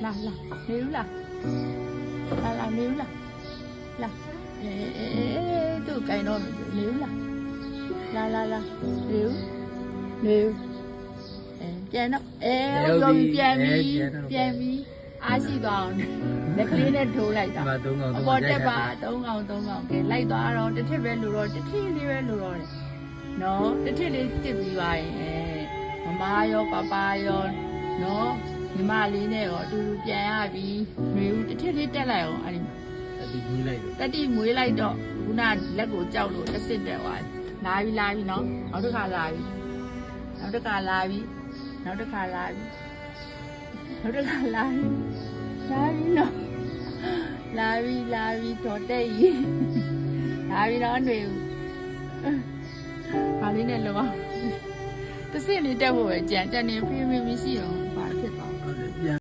လာနေဦးလားလာနေဦးလားလာသူ့ကိုင်တော့နေဦးလားလာနေဦးပြန်တော့ရုံပြန်ပြီးအားရှိသွားအောင်လက်ကလေးနဲ့ထိုးလိုက်တာအပေါ်တက်ပါ3កောင်ကဲလိုက်သွားတော့တစ်ထစ်ပဲလို့တော့တစ်ထစ်လေးပဲလို့တော့နော်တစ်ထစ်လေးတစ်ပြီးပါရင်မမရောပပရောနော်ညီမလေးနဲ့ရောအတူတူပြန်ရပြီးမျိုးဦးတစ်ထစ်လေးတက်လိုက်အောင်အဲ့ဒီတတိမွေးလိုက်တော့ခုနလက်ကိုကြောက်လို့တစ်စစ်တက်သွားလာပြီနော်နောက်တစ်ခါလာပြီနော်လာပြီတော့တက်ကြီးလာပြီတော့နေဦးဟာလေးနဲ့လောတစ်စစ်လေးတက်ဖို့ပဲကြံနေဖေးမရှိတော့